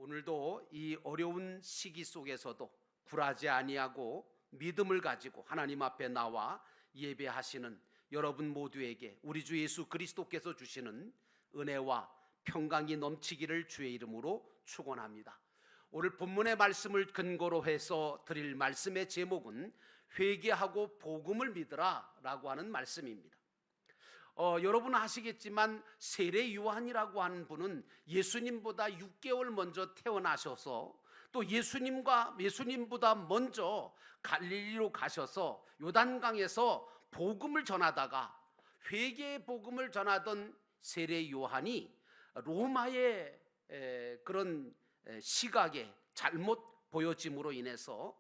오늘도 이 어려운 시기 속에서도 굴하지 아니하고 믿음을 가지고 하나님 앞에 나와 예배하시는 여러분 모두에게 우리 주 예수 그리스도께서 주시는 은혜와 평강이 넘치기를 주의 이름으로 축원합니다. 오늘 본문의 말씀을 근거로 해서 드릴 말씀의 제목은 회개하고 복음을 믿으라 라고 하는 말씀입니다. 여러분 아시겠지만 세례 요한이라고 하는 분은 예수님보다 6개월 먼저 태어나셔서 또 예수님보다 먼저 갈릴리로 가셔서 요단강에서 복음을 전하다가 회개의 복음을 전하던 세례 요한이 로마의 그런 시각에 잘못 보여짐으로 인해서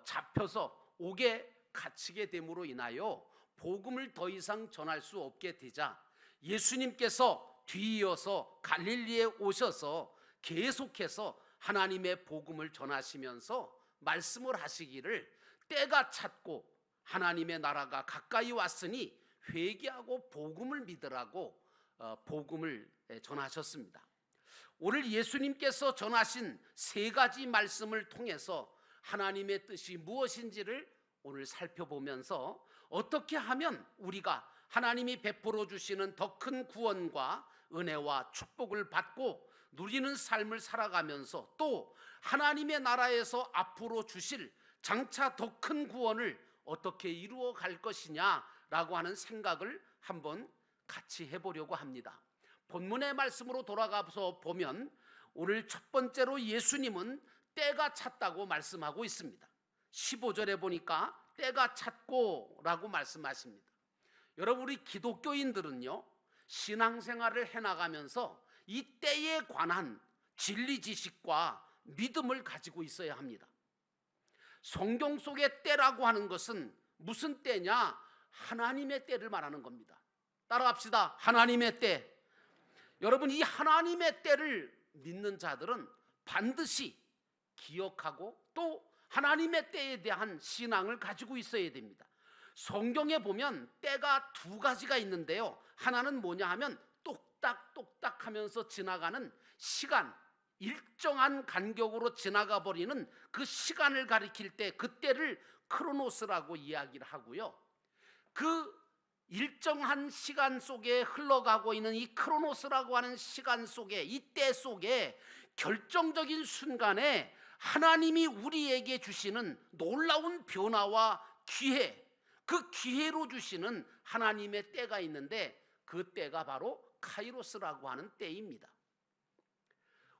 잡혀서 옥에 갇히게 됨으로 인하여 복음을 더 이상 전할 수 없게 되자 예수님께서 뒤이어서 갈릴리에 오셔서 계속해서 하나님의 복음을 전하시면서 말씀을 하시기를 때가 찼고 하나님의 나라가 가까이 왔으니 회개하고 복음을 믿으라고 복음을 전하셨습니다. 오늘 예수님께서 전하신 세 가지 말씀을 통해서 하나님의 뜻이 무엇인지를 오늘 살펴보면서 어떻게 하면 우리가 하나님이 베풀어 주시는 더 큰 구원과 은혜와 축복을 받고 누리는 삶을 살아가면서 또 하나님의 나라에서 앞으로 주실 장차 더 큰 구원을 어떻게 이루어 갈 것이냐라고 하는 생각을 한번 같이 해보려고 합니다. 본문의 말씀으로 돌아가서 보면 오늘 첫 번째로 예수님은 때가 찼다고 말씀하고 있습니다. 15절에 보니까 때가 찼고 라고 말씀하십니다. 여러분 우리 기독교인들은요 신앙생활을 해나가면서 이 때에 관한 진리 지식과 믿음을 가지고 있어야 합니다. 성경 속의 때라고 하는 것은 무슨 때냐? 하나님의 때를 말하는 겁니다. 따라합시다. 하나님의 때. 여러분 이 하나님의 때를 믿는 자들은 반드시 기억하고 또 하나님의 때에 대한 신앙을 가지고 있어야 됩니다. 성경에 보면 때가 두 가지가 있는데요. 하나는 뭐냐 하면 똑딱똑딱 하면서 지나가는 시간, 일정한 간격으로 지나가 버리는 그 시간을 가리킬 때 그 때를 크로노스라고 이야기를 하고요. 그 일정한 시간 속에 흘러가고 있는 이 크로노스라고 하는 시간 속에 이 때 속에 결정적인 순간에 하나님이 우리에게 주시는 놀라운 변화와 기회, 그 기회로 주시는 하나님의 때가 있는데 그 때가 바로 카이로스라고 하는 때입니다.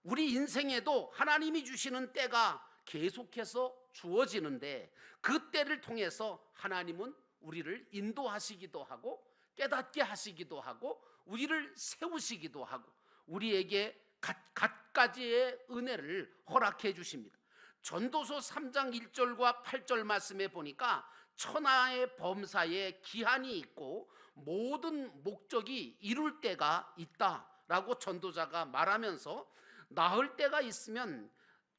우리 인생에도 하나님이 주시는 때가 계속해서 주어지는데 그 때를 통해서 하나님은 우리를 인도하시기도 하고 깨닫게 하시기도 하고 우리를 세우시기도 하고 우리에게 갖가지의 은혜를 허락해 주십니다. 전도서 3장 1절과 8절 말씀에 보니까 천하의 범사에 기한이 있고 모든 목적이 이룰 때가 있다라고 전도자가 말하면서 낳을 때가 있으면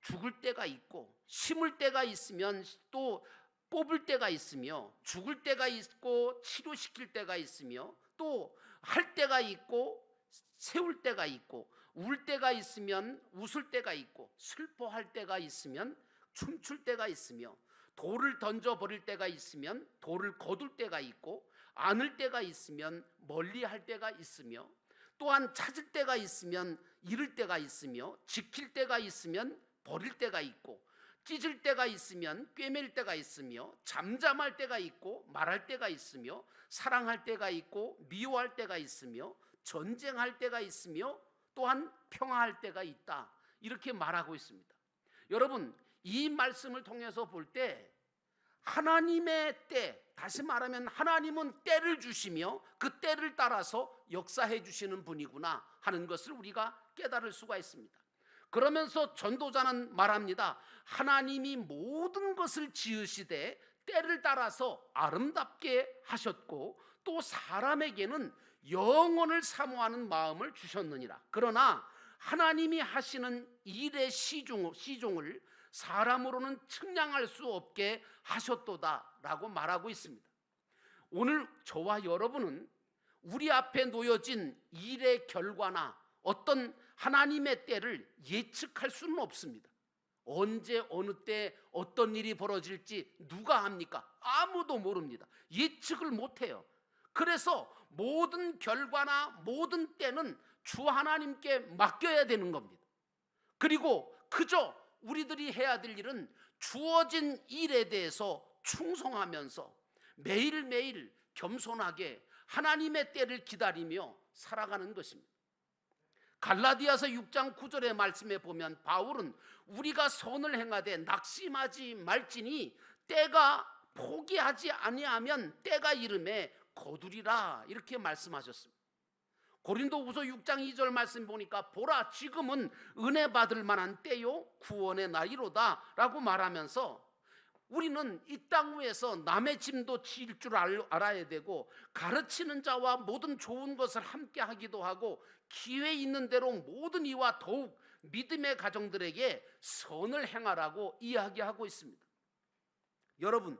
죽을 때가 있고 심을 때가 있으면 또 뽑을 때가 있으며 죽을 때가 있고 치료시킬 때가 있으며 또 할 때가 있고 세울 때가 있고 울 때가 있으면 웃을 때가 있고 슬퍼할 때가 있으면 춤출 때가 있으며 돌을 던져버릴 때가 있으면 돌을 거둘 때가 있고 안을 때가 있으면 멀리할 때가 있으며 또한 찾을 때가 있으면 잃을 때가 있으며 지킬 때가 있으면 버릴 때가 있고 찢을 때가 있으면 꿰맬 때가 있으며 잠잠할 때가 있고 말할 때가 있으며 사랑할 때가 있고 미워할 때가 있으며 전쟁할 때가 있으며 또한 평화할 때가 있다 이렇게 말하고 있습니다. 여러분 이 말씀을 통해서 볼 때 하나님의 때, 다시 말하면 하나님은 때를 주시며 그 때를 따라서 역사해 주시는 분이구나 하는 것을 우리가 깨달을 수가 있습니다. 그러면서 전도자는 말합니다. 하나님이 모든 것을 지으시되 때를 따라서 아름답게 하셨고 또 사람에게는 영원을 사모하는 마음을 주셨느니라. 그러나 하나님이 하시는 일의 시종을 사람으로는 측량할 수 없게 하셨도다 라고 말하고 있습니다. 오늘 저와 여러분은 우리 앞에 놓여진 일의 결과나 어떤 하나님의 때를 예측할 수는 없습니다. 언제 어느 때 어떤 일이 벌어질지 누가 합니까? 아무도 모릅니다. 예측을 못해요. 그래서 모든 결과나 모든 때는 주 하나님께 맡겨야 되는 겁니다. 그리고 그저 우리들이 해야 될 일은 주어진 일에 대해서 충성하면서 매일매일 겸손하게 하나님의 때를 기다리며 살아가는 것입니다. 갈라디아서 6장 9절의 말씀에 보면 바울은 우리가 선을 행하되 낙심하지 말지니 때가 포기하지 아니하면 때가 이름에 거두리라, 이렇게 말씀하셨습니다. 고린도후서 6장 2절 말씀 보니까 보라 지금은 은혜 받을 만한 때요 구원의 나이로다 라고 말하면서 우리는 이 땅 위에서 남의 짐도 질 줄 알아야 되고 가르치는 자와 모든 좋은 것을 함께 하기도 하고 기회 있는 대로 모든 이와 더욱 믿음의 가정들에게 선을 행하라고 이야기하고 있습니다. 여러분,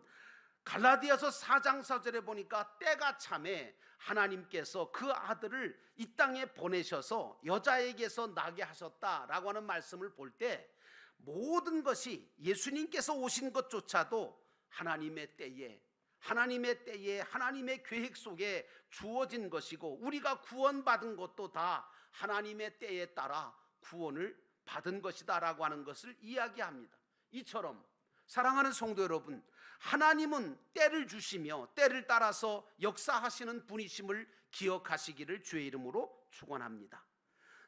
갈라디아서 4장 4절에 보니까 때가 참에 하나님께서 그 아들을 이 땅에 보내셔서 여자에게서 나게 하셨다라고 하는 말씀을 볼 때 모든 것이 예수님께서 오신 것조차도 하나님의 때에 하나님의 계획 속에 주어진 것이고 우리가 구원받은 것도 다 하나님의 때에 따라 구원을 받은 것이다 라고 하는 것을 이야기합니다. 이처럼 사랑하는 성도 여러분, 하나님은 때를 주시며 때를 따라서 역사하시는 분이심을 기억하시기를 주의 이름으로 축원합니다.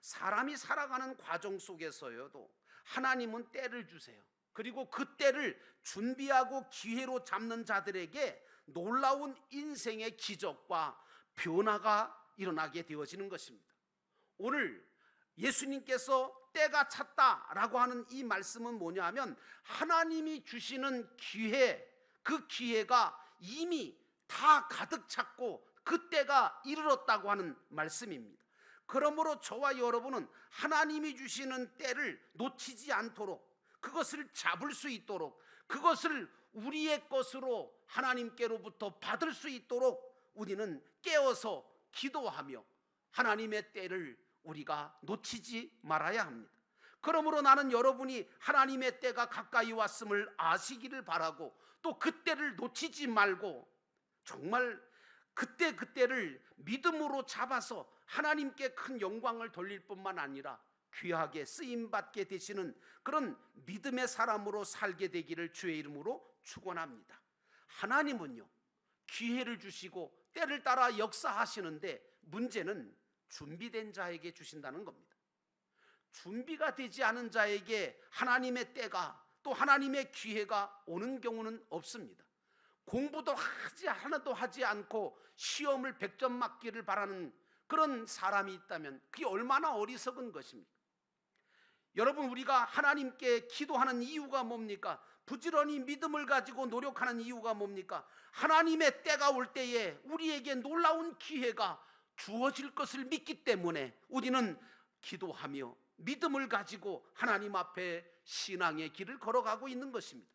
사람이 살아가는 과정 속에서여도 하나님은 때를 주세요. 그리고 그 때를 준비하고 기회로 잡는 자들에게 놀라운 인생의 기적과 변화가 일어나게 되어지는 것입니다. 오늘 예수님께서 때가 찼다라고 하는 이 말씀은 뭐냐 하면 하나님이 주시는 기회, 그 기회가 이미 다 가득 찼고 그 때가 이르렀다고 하는 말씀입니다. 그러므로 저와 여러분은 하나님이 주시는 때를 놓치지 않도록, 그것을 잡을 수 있도록, 그것을 우리의 것으로 하나님께로부터 받을 수 있도록 우리는 깨어서 기도하며 하나님의 때를 우리가 놓치지 말아야 합니다. 그러므로 나는 여러분이 하나님의 때가 가까이 왔음을 아시기를 바라고 또 그때를 놓치지 말고 정말 그때를 믿음으로 잡아서 하나님께 큰 영광을 돌릴 뿐만 아니라 귀하게 쓰임받게 되시는 그런 믿음의 사람으로 살게 되기를 주의 이름으로 축원합니다. 하나님은요, 기회를 주시고 때를 따라 역사하시는데 문제는 준비된 자에게 주신다는 겁니다. 준비가 되지 않은 자에게 하나님의 때가 또 하나님의 기회가 오는 경우는 없습니다. 공부도 하나도 하지 않고 시험을 100점 맞기를 바라는 그런 사람이 있다면 그게 얼마나 어리석은 것입니까? 여러분, 우리가 하나님께 기도하는 이유가 뭡니까? 부지런히 믿음을 가지고 노력하는 이유가 뭡니까? 하나님의 때가 올 때에 우리에게 놀라운 기회가 주어질 것을 믿기 때문에 우리는 기도하며 믿음을 가지고 하나님 앞에 신앙의 길을 걸어가고 있는 것입니다.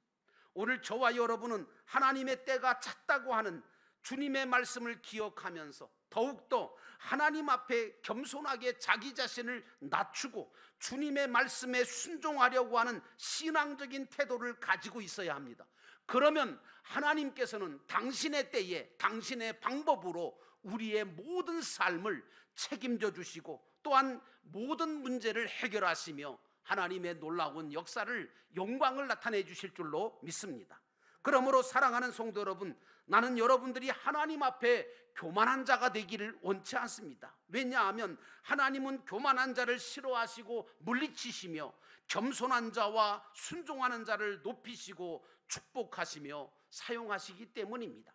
오늘 저와 여러분은 하나님의 때가 찼다고 하는 주님의 말씀을 기억하면서 더욱더 하나님 앞에 겸손하게 자기 자신을 낮추고 주님의 말씀에 순종하려고 하는 신앙적인 태도를 가지고 있어야 합니다. 그러면 하나님께서는 당신의 때에 당신의 방법으로 우리의 모든 삶을 책임져 주시고 또한 모든 문제를 해결하시며 하나님의 놀라운 역사를, 영광을 나타내 주실 줄로 믿습니다. 그러므로 사랑하는 성도 여러분, 나는 여러분들이 하나님 앞에 교만한 자가 되기를 원치 않습니다. 왜냐하면 하나님은 교만한 자를 싫어하시고 물리치시며 겸손한 자와 순종하는 자를 높이시고 축복하시며 사용하시기 때문입니다.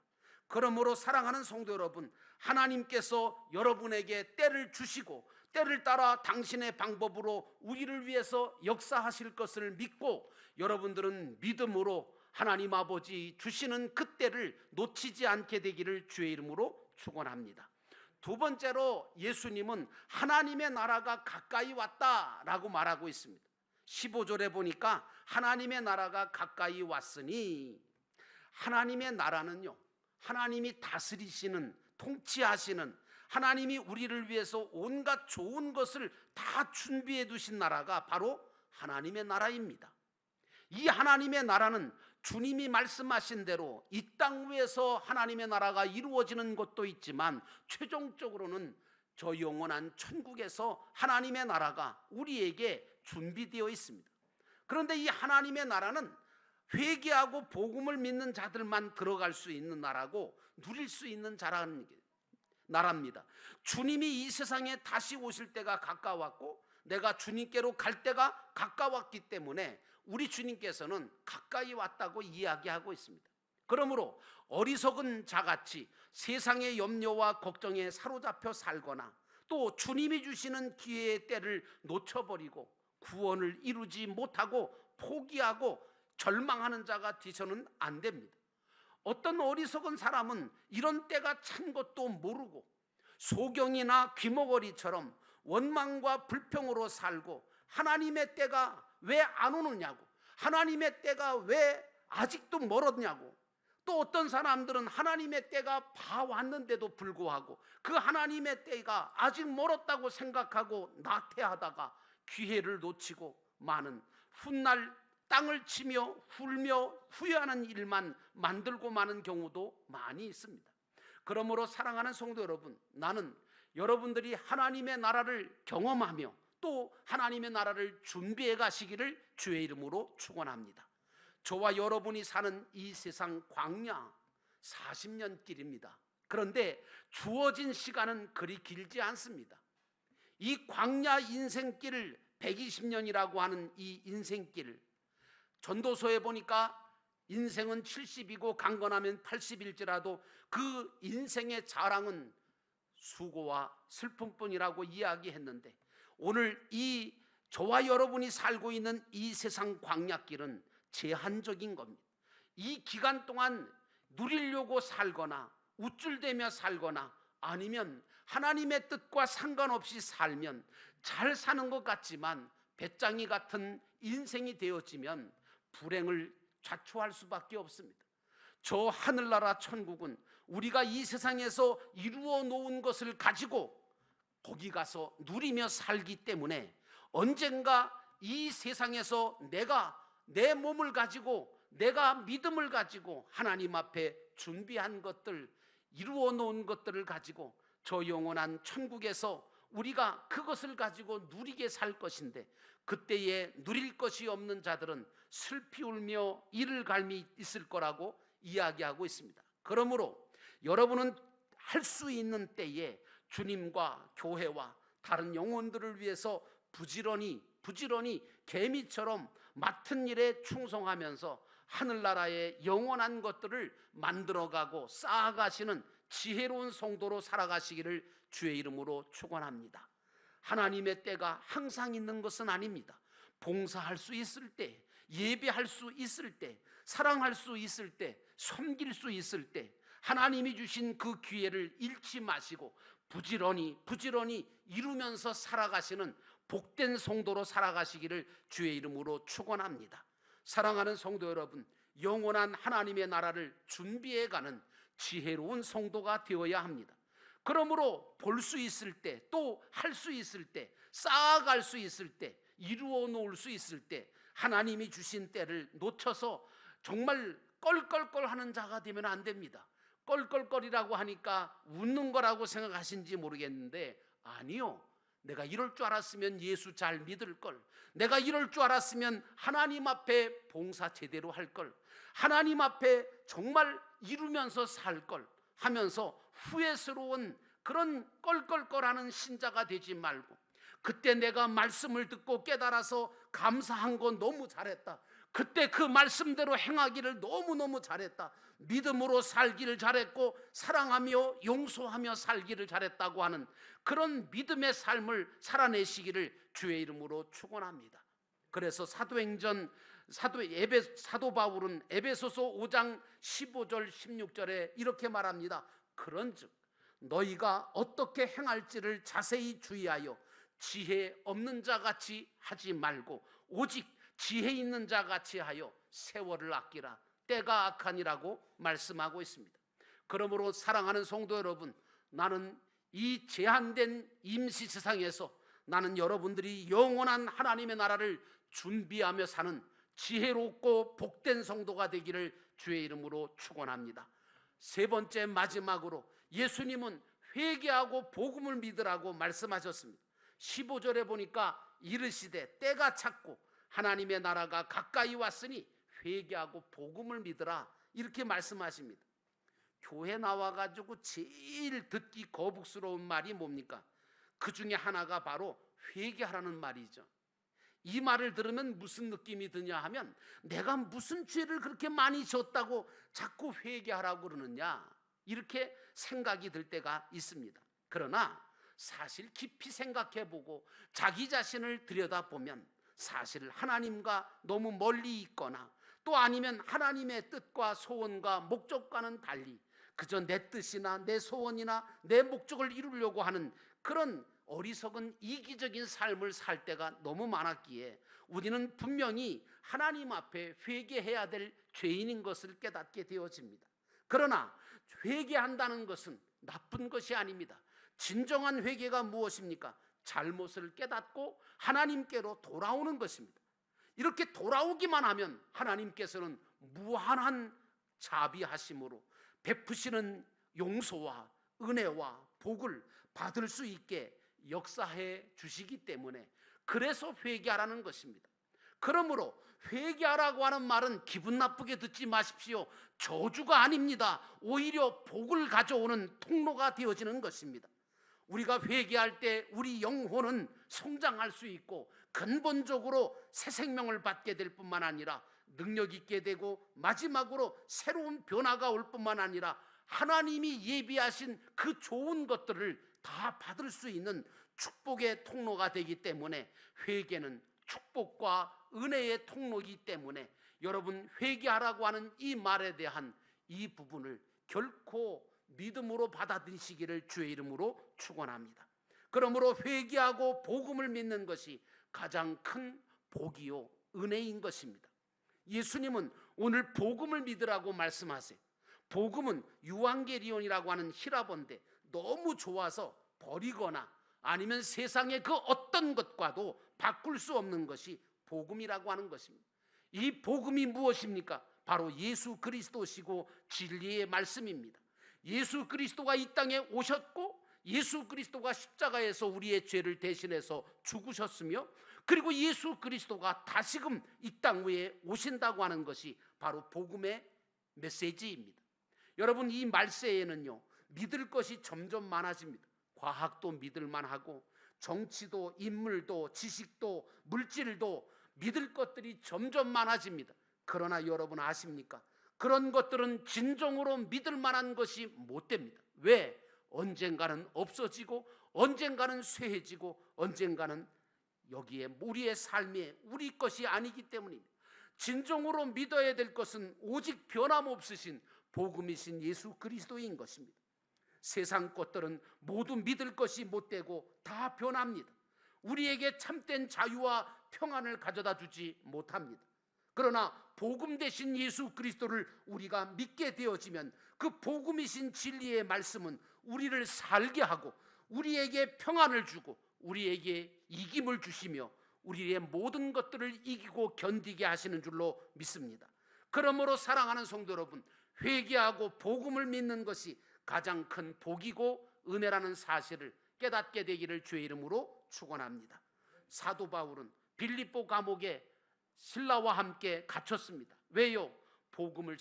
그러므로 사랑하는 성도 여러분, 하나님께서 여러분에게 때를 주시고 때를 따라 당신의 방법으로 우리를 위해서 역사하실 것을 믿고 여러분들은 믿음으로 하나님 아버지 주시는 그 때를 놓치지 않게 되기를 주의 이름으로 축원합니다. 두 번째로 예수님은 하나님의 나라가 가까이 왔다라고 말하고 있습니다. 15절에 보니까 하나님의 나라가 가까이 왔으니, 하나님의 나라는요, 하나님이 다스리시는, 통치하시는 하나님이 우리를 위해서 온갖 좋은 것을 다 준비해 두신 나라가 바로 하나님의 나라입니다. 이 하나님의 나라는 주님이 말씀하신 대로 이 땅 위에서 하나님의 나라가 이루어지는 것도 있지만 최종적으로는 저 영원한 천국에서 하나님의 나라가 우리에게 준비되어 있습니다. 그런데 이 하나님의 나라는 회개하고 복음을 믿는 자들만 들어갈 수 있는 나라고 누릴 수 있는 나라입니다. 주님이 이 세상에 다시 오실 때가 가까웠고 내가 주님께로 갈 때가 가까웠기 때문에 우리 주님께서는 가까이 왔다고 이야기하고 있습니다. 그러므로 어리석은 자같이 세상의 염려와 걱정에 사로잡혀 살거나 또 주님이 주시는 기회의 때를 놓쳐버리고 구원을 이루지 못하고 포기하고 절망하는 자가 되서는 안 됩니다. 어떤 어리석은 사람은 이런 때가 찬 것도 모르고 소경이나 귀머거리처럼 원망과 불평으로 살고 하나님의 때가 왜 안 오느냐고, 하나님의 때가 왜 아직도 멀었냐고, 또 어떤 사람들은 하나님의 때가 다 왔는데도 불구하고 그 하나님의 때가 아직 멀었다고 생각하고 나태하다가 기회를 놓치고 많은 훗날 땅을 치며 훌며 후회하는 일만 만들고 마는 경우도 많이 있습니다. 그러므로 사랑하는 성도 여러분, 나는 여러분들이 하나님의 나라를 경험하며 또 하나님의 나라를 준비해 가시기를 주의 이름으로 축원합니다. 저와 여러분이 사는 이 세상 광야 40년 길입니다. 그런데 주어진 시간은 그리 길지 않습니다. 이 광야 인생길을 120년이라고 하는 이 인생길, 전도서에 보니까 인생은 70이고 강건하면 80일지라도 그 인생의 자랑은 수고와 슬픔뿐이라고 이야기했는데, 오늘 이 저와 여러분이 살고 있는 이 세상 광야길은 제한적인 겁니다. 이 기간 동안 누리려고 살거나 우쭐대며 살거나 아니면 하나님의 뜻과 상관없이 살면 잘 사는 것 같지만 배짱이 같은 인생이 되어지면 불행을 자초할 수밖에 없습니다. 저 하늘나라 천국은 우리가 이 세상에서 이루어 놓은 것을 가지고 거기 가서 누리며 살기 때문에 언젠가 이 세상에서 내가 내 몸을 가지고 내가 믿음을 가지고 하나님 앞에 준비한 것들, 이루어 놓은 것들을 가지고 저 영원한 천국에서 우리가 그것을 가지고 누리게 살 것인데, 그때에 누릴 것이 없는 자들은 슬피 울며 이를 갈미 있을 거라고 이야기하고 있습니다. 그러므로 여러분은 할 수 있는 때에 주님과 교회와 다른 영혼들을 위해서 부지런히 개미처럼 맡은 일에 충성하면서 하늘나라의 영원한 것들을 만들어가고 쌓아가시는 지혜로운 성도로 살아가시기를 주의 이름으로 축원합니다. 하나님의 때가 항상 있는 것은 아닙니다. 봉사할 수 있을 때, 예배할 수 있을 때, 사랑할 수 있을 때, 섬길 수 있을 때 하나님이 주신 그 기회를 잃지 마시고 부지런히 이루면서 살아가시는 복된 성도로 살아가시기를 주의 이름으로 축원합니다. 사랑하는 성도 여러분, 영원한 하나님의 나라를 준비해가는 지혜로운 성도가 되어야 합니다. 그러므로 볼 수 있을 때, 또 할 수 있을 때, 쌓아갈 수 있을 때, 이루어 놓을 수 있을 때 하나님이 주신 때를 놓쳐서 정말 껄껄껄하는 자가 되면 안 됩니다. 껄껄껄이라고 하니까 웃는 거라고 생각하신지 모르겠는데, 아니요, 내가 이럴 줄 알았으면 예수 잘 믿을 걸, 내가 이럴 줄 알았으면 하나님 앞에 봉사 제대로 할 걸, 하나님 앞에 정말 이루면서 살 걸 하면서 후회스러운 그런 껄껄껄하는 신자가 되지 말고, 그때 내가 말씀을 듣고 깨달아서 감사한 건 너무 잘했다, 그때 그 말씀대로 행하기를 너무너무 잘했다, 믿음으로 살기를 잘했고 사랑하며 용서하며 살기를 잘했다고 하는 그런 믿음의 삶을 살아내시기를 주의 이름으로 축원합니다. 그래서 사도 바울은 에베소서 5장 15절 16절에 이렇게 말합니다. 그런즉 너희가 어떻게 행할지를 자세히 주의하여 지혜 없는 자같이 하지 말고 오직 지혜 있는 자같이 하여 세월을 아끼라, 때가 악하니라고 말씀하고 있습니다. 그러므로 사랑하는 성도 여러분, 나는 이 제한된 임시 세상에서 나는 여러분들이 영원한 하나님의 나라를 준비하며 사는 지혜롭고 복된 성도가 되기를 주의 이름으로 축원합니다. 세 번째, 마지막으로 예수님은 회개하고 복음을 믿으라고 말씀하셨습니다. 15절에 보니까 이르시되 때가 찼고 하나님의 나라가 가까이 왔으니 회개하고 복음을 믿으라, 이렇게 말씀하십니다. 교회 나와가지고 제일 듣기 거북스러운 말이 뭡니까? 그 중에 하나가 바로 회개하라는 말이죠. 이 말을 들으면 무슨 느낌이 드냐 하면, 내가 무슨 죄를 그렇게 많이 졌다고 자꾸 회개하라고 그러느냐, 이렇게 생각이 들 때가 있습니다. 그러나 사실 깊이 생각해보고 자기 자신을 들여다보면 사실 하나님과 너무 멀리 있거나 또 아니면 하나님의 뜻과 소원과 목적과는 달리 그저 내 뜻이나 내 소원이나 내 목적을 이루려고 하는 그런 어리석은 이기적인 삶을 살 때가 너무 많았기에 우리는 분명히 하나님 앞에 회개해야 될 죄인인 것을 깨닫게 되어집니다. 그러나 회개한다는 것은 나쁜 것이 아닙니다. 진정한 회개가 무엇입니까? 잘못을 깨닫고 하나님께로 돌아오는 것입니다. 이렇게 돌아오기만 하면 하나님께서는 무한한 자비하심으로 베푸시는 용서와 은혜와 복을 받을 수 있게 역사해 주시기 때문에, 그래서 회개하라는 것입니다. 그러므로 회개하라고 하는 말은 기분 나쁘게 듣지 마십시오. 저주가 아닙니다. 오히려 복을 가져오는 통로가 되어지는 것입니다. 우리가 회개할 때 우리 영혼은 성장할 수 있고 근본적으로 새 생명을 받게 될 뿐만 아니라 능력 있게 되고 마지막으로 새로운 변화가 올 뿐만 아니라 하나님이 예비하신 그 좋은 것들을 다 받을 수 있는 축복의 통로가 되기 때문에, 회개는 축복과 은혜의 통로이기 때문에 여러분, 회개하라고 하는 이 말에 대한 이 부분을 결코 믿음으로 받아들이시기를 주의 이름으로 축원합니다. 그러므로 회개하고 복음을 믿는 것이 가장 큰 복이요 은혜인 것입니다. 예수님은 오늘 복음을 믿으라고 말씀하세요. 복음은 유앙게리온이라고 하는 히라본데 너무 좋아서 버리거나 아니면 세상의 그 어떤 것과도 바꿀 수 없는 것이 복음이라고 하는 것입니다. 이 복음이 무엇입니까? 바로 예수 그리스도시고 진리의 말씀입니다. 예수 그리스도가 이 땅에 오셨고 예수 그리스도가 십자가에서 우리의 죄를 대신해서 죽으셨으며, 그리고 예수 그리스도가 다시금 이 땅 위에 오신다고 하는 것이 바로 복음의 메시지입니다. 여러분, 이 말세에는요 믿을 것이 점점 많아집니다. 과학도 믿을 만하고 정치도 인물도 지식도 물질도 믿을 것들이 점점 많아집니다. 그러나 여러분 아십니까? 그런 것들은 진정으로 믿을 만한 것이 못 됩니다. 왜? 언젠가는 없어지고 언젠가는 쇠해지고 언젠가는 여기에 우리의 삶에 우리 것이 아니기 때문입니다. 진정으로 믿어야 될 것은 오직 변함없으신 복음이신 예수 그리스도인 것입니다. 세상 것들은 모두 믿을 것이 못되고 다 변합니다. 우리에게 참된 자유와 평안을 가져다 주지 못합니다. 그러나 복음 대신 예수 그리스도를 우리가 믿게 되어지면 그 복음이신 진리의 말씀은 우리를 살게 하고 우리에게 평안을 주고 우리에게 이김을 주시며 우리의 모든 것들을 이기고 견디게 하시는 줄로 믿습니다. 그러므로 사랑하는 성도 여러분, 회개하고 복음을 믿는 것이 가장 큰 복이고 은혜라는 사실을 깨닫게 되기를 주의 이름으로 축원합니다. 사도 바울은 빌립보 감옥에 신라와 함께 갇혔습니다. 왜요? 복음을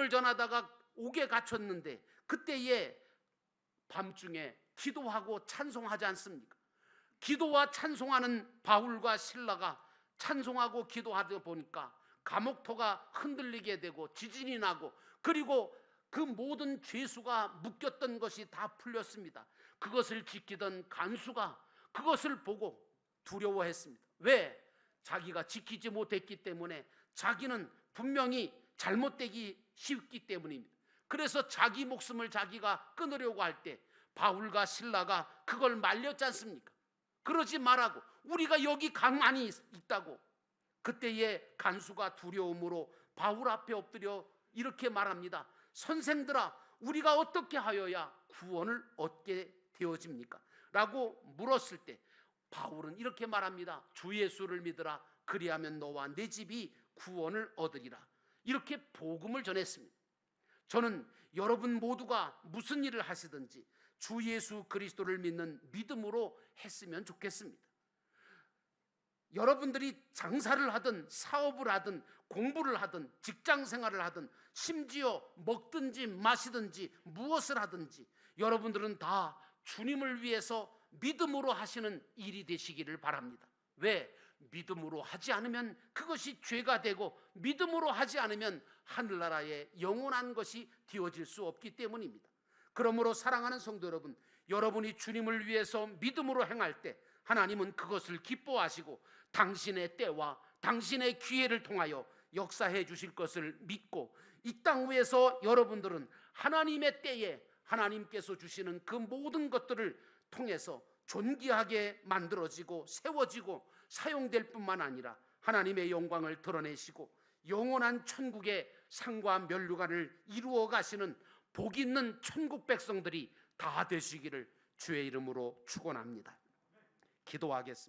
전하다가 옥에 갇혔는데 그때에 밤중에 기도하고 찬송하지 않습니까? 기도와 찬송하는 바울과 신라가 찬송하고 기도하다 보니까 감옥토가 흔들리게 되고 지진이 나고, 그리고 그 모든 죄수가 묶였던 것이 다 풀렸습니다. 그것을 지키던 간수가 그것을 보고 두려워했습니다. 왜? 자기가 지키지 못했기 때문에, 자기는 분명히 잘못되기 쉽기 때문입니다. 그래서 자기 목숨을 자기가 끊으려고 할 때 바울과 신라가 그걸 말렸지 않습니까? 그러지 말라고, 우리가 여기 가만히 있다고. 그때에 간수가 두려움으로 바울 앞에 엎드려 이렇게 말합니다. 선생들아, 우리가 어떻게 하여야 구원을 얻게 되어집니까? 라고 물었을 때 바울은 이렇게 말합니다. 주 예수를 믿으라. 그리하면 너와 내 집이 구원을 얻으리라. 이렇게 복음을 전했습니다. 저는 여러분 모두가 무슨 일을 하시든지 주 예수 그리스도를 믿는 믿음으로 했으면 좋겠습니다. 여러분들이 장사를 하든 사업을 하든 공부를 하든 직장 생활을 하든 심지어 먹든지 마시든지 무엇을 하든지 여러분들은 다 주님을 위해서 믿음으로 하시는 일이 되시기를 바랍니다. 왜? 믿음으로 하지 않으면 그것이 죄가 되고 믿음으로 하지 않으면 하늘나라에 영원한 것이 되어질 수 없기 때문입니다. 그러므로 사랑하는 성도 여러분, 여러분이 주님을 위해서 믿음으로 행할 때 하나님은 그것을 기뻐하시고 당신의 때와 당신의 기회를 통하여 역사해 주실 것을 믿고 이 땅 위에서 여러분들은 하나님의 때에 하나님께서 주시는 그 모든 것들을 통해서 존귀하게 만들어지고 세워지고 사용될 뿐만 아니라 하나님의 영광을 드러내시고 영원한 천국의 상과 면류관을 이루어 가시는 복 있는 천국 백성들이 다 되시기를 주의 이름으로 축원합니다. 기도하겠습니다.